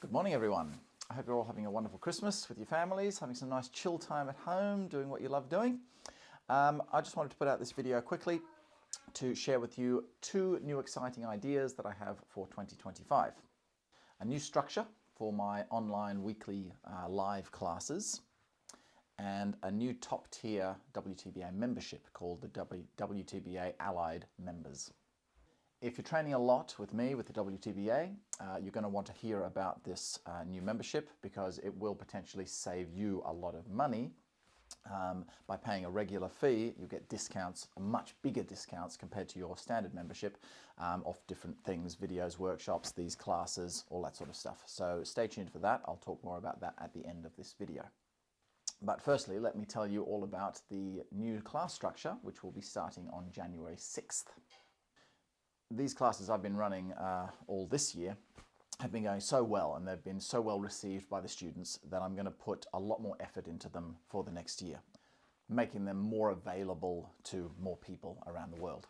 Good morning, everyone. I hope you're all having a wonderful Christmas with your families, having some nice chill time at home, doing what you love doing. I just wanted to put out this video quickly to share with you two new exciting ideas that I have for 2025. A new structure for my online weekly live classes and a new top-tier WTBA membership called the WTBA Allied Members. If you're training a lot with me with the WTBA, you're going to want to hear about this new membership because it will potentially save you a lot of money. By paying a regular fee, you get discounts, much bigger discounts compared to your standard membership of different things, videos, workshops, these classes, all that sort of stuff. So stay tuned for that. I'll talk more about that at the end of this video. But firstly, let me tell you all about the new class structure, which will be starting on January 6th. These classes I've been running all this year have been going so well, and they've been so well received by the students that I'm going to put a lot more effort into them for the next year, making them more available to more people around the world.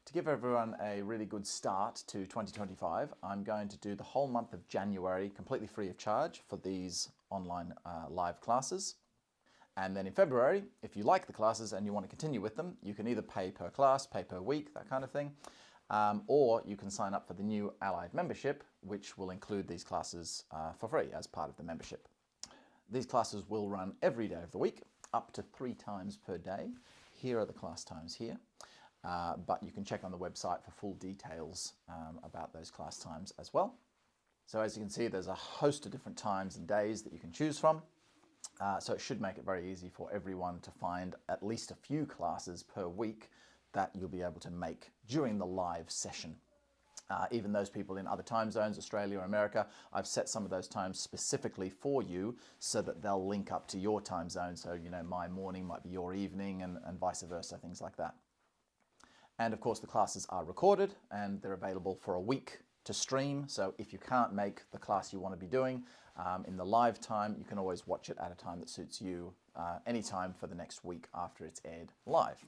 To give everyone a really good start to 2025, I'm going to do the whole month of January completely free of charge for these online live classes. And then in February, if you like the classes and you want to continue with them, you can either pay per class, pay per week, that kind of thing. Or you can sign up for the new Allied membership, which will include these classes for free as part of the membership. These classes will run every day of the week, up to 3 times per day. Here are the class times here, but you can check on the website for full details about those class times as well. So as you can see, there's a host of different times and days that you can choose from. So it should make it very easy for everyone to find at least a few classes per week that you'll be able to make during the live session. Even those people in other time zones, Australia or America, I've set some of those times specifically for you so that they'll link up to your time zone. So, you know, my morning might be your evening and vice versa, things like that. And of course, the classes are recorded and they're available for a week to stream. So if you can't make the class you want to be doing in the live time, you can always watch it at a time that suits you anytime for the next week after it's aired live.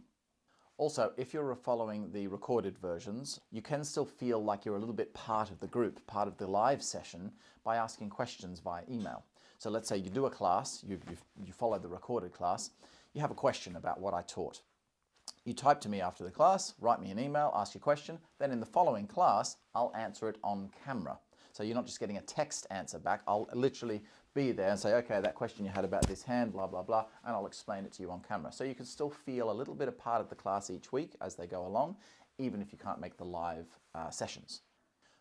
Also, if you're following the recorded versions, you can still feel like you're a little bit part of the group, part of the live session, by asking questions via email. So let's say you do a class, you follow the recorded class, you have a question about what I taught. You type to me after the class, write me an email, ask your question, then in the following class, I'll answer it on camera. So you're not just getting a text answer back, I'll literally be there and say, okay, that question you had about this hand, blah, blah, blah, and I'll explain it to you on camera. So you can still feel a little bit a part of the class each week as they go along, even if you can't make the live sessions.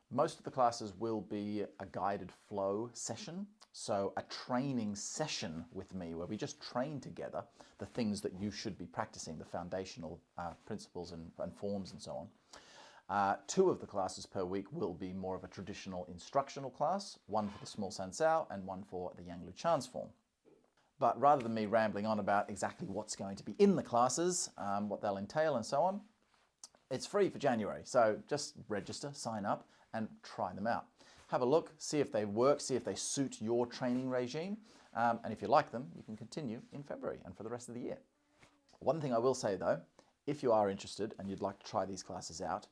Most of the classes will be a guided flow session, so a training session with me where we just train together the things that you should be practicing, the foundational principles and forms and so on. 2 of the classes per week will be more of a traditional instructional class, one for the small san sao and one for the Yang Lu Chan's form. But rather than me rambling on about exactly what's going to be in the classes, what they'll entail and so on, it's free for January. So just register, sign up and try them out. Have a look, see if they work, see if they suit your training regime. And if you like them, you can continue in February and for the rest of the year. One thing I will say though, if you are interested and you'd like to try these classes out,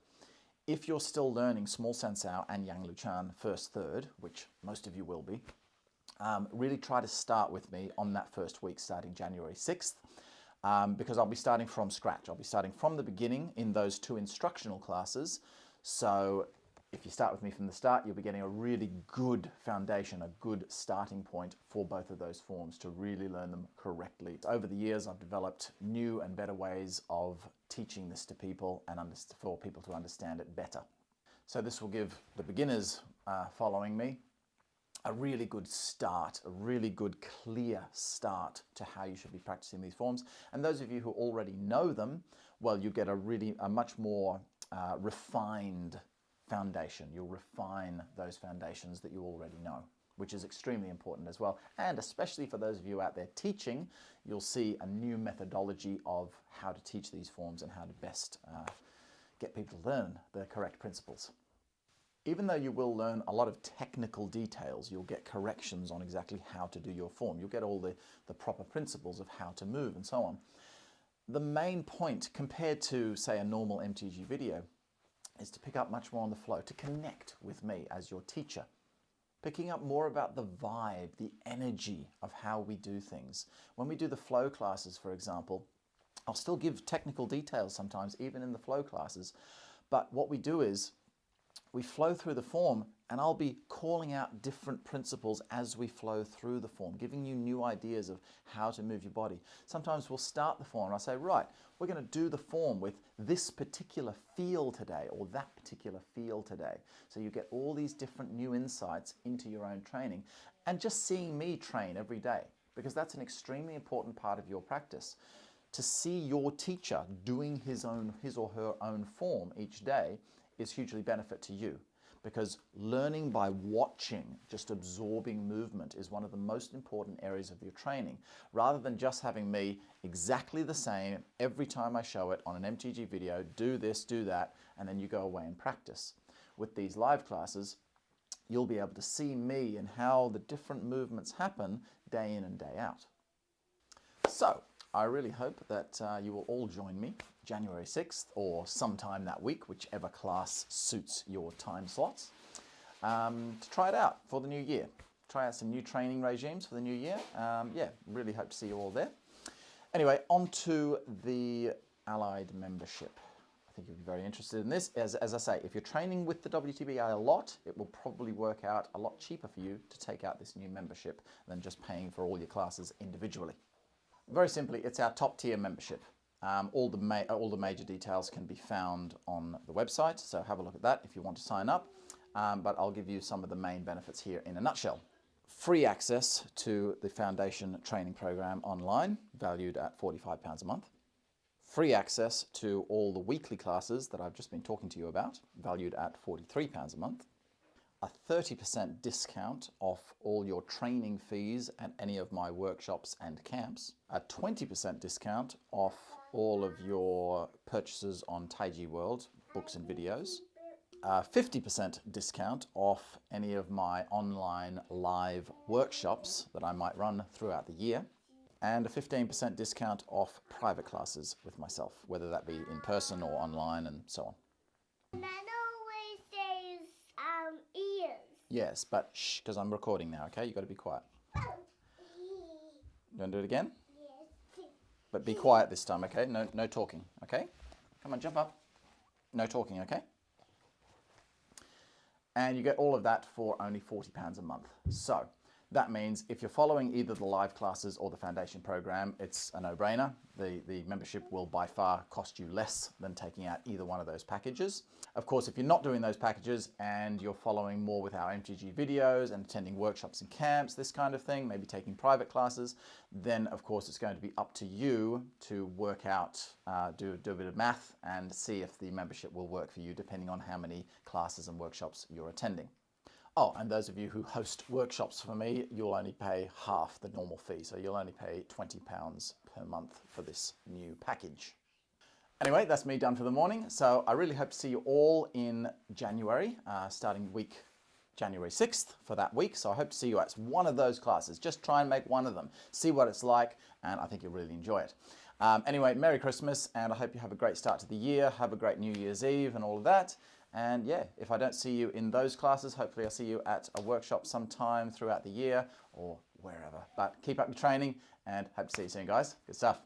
if you're still learning small san sao and Yang Lu Chan first third, which most of you will be, really try to start with me on that first week starting January 6th, because I'll be starting from scratch. I'll be starting from the beginning in those 2 instructional classes. So if you start with me from the start, you'll be getting a really good foundation, a good starting point for both of those forms to really learn them correctly. Over the years, I've developed new and better ways of teaching this to people and for people to understand it better. So this will give the beginners following me a really good start, a really good clear start to how you should be practicing these forms. And those of you who already know them, well, you get a much more refined foundation. You'll refine those foundations that you already know, which is extremely important as well. And especially for those of you out there teaching, you'll see a new methodology of how to teach these forms and how to best get people to learn the correct principles. Even though you will learn a lot of technical details, you'll get corrections on exactly how to do your form. You'll get all the proper principles of how to move and so on. The main point compared to, say, a normal MTG video is to pick up much more on the flow, to connect with me as your teacher. picking up more about the vibe, the energy of how we do things. When we do the flow classes, for example, I'll still give technical details sometimes, even in the flow classes. But what we do is we flow through the form, and I'll be calling out different principles as we flow through the form, giving you new ideas of how to move your body. Sometimes we'll start the form and I'll say, right, we're going to do the form with this particular feel today or that particular feel today. So you get all these different new insights into your own training and just seeing me train every day, because that's an extremely important part of your practice. To see your teacher doing his or her own form each day is hugely benefit to you, because learning by watching, just absorbing movement, is one of the most important areas of your training, rather than just having me exactly the same every time I show it on an MTG video, do this, do that, and then you go away and practice. With these live classes, you'll be able to see me and how the different movements happen day in and day out. So, I really hope that you will all join me January 6th or sometime that week, whichever class suits your time slots, to try it out for the new year. Try out some new training regimes for the new year. Yeah, really hope to see you all there. Anyway, on to the Allied membership. I think you'll be very interested in this. As I say, if you're training with the WTBA a lot, it will probably work out a lot cheaper for you to take out this new membership than just paying for all your classes individually. Very simply, it's our top tier membership. All the major details can be found on the website, so have a look at that if you want to sign up. But I'll give you some of the main benefits here in a nutshell. Free access to the Foundation Training Program online, valued at £45 a month. Free access to all the weekly classes that I've just been talking to you about, valued at £43 a month. A 30% discount off all your training fees at any of my workshops and camps. A 20% discount off all of your purchases on Taiji World, books and videos. A 50% discount off any of my online live workshops that I might run throughout the year. And a 15% discount off private classes with myself, whether that be in person or online and so on. Yes, but shh, because I'm recording now, okay? You've got to be quiet. You want to do it again? Yes. But be quiet this time, okay? No talking, okay? Come on, jump up. No talking, okay? And you get all of that for only £40 a month. So that means if you're following either the live classes or the foundation program, it's a no-brainer. The membership will by far cost you less than taking out either one of those packages. Of course, if you're not doing those packages and you're following more with our MTG videos and attending workshops and camps, this kind of thing, maybe taking private classes, then of course it's going to be up to you to work out, do a bit of math and see if the membership will work for you depending on how many classes and workshops you're attending. Oh, and those of you who host workshops for me, you'll only pay half the normal fee. So you'll only pay £20 per month for this new package. Anyway, that's me done for the morning. So I really hope to see you all in January, starting week January 6th for that week. So I hope to see you at one of those classes. Just try and make one of them. See what it's like, and I think you'll really enjoy it. Anyway, Merry Christmas, and I hope you have a great start to the year. Have a great New Year's Eve and all of that. And yeah, if I don't see you in those classes, hopefully I'll see you at a workshop sometime throughout the year or wherever. But keep up your training and hope to see you soon, guys. Good stuff.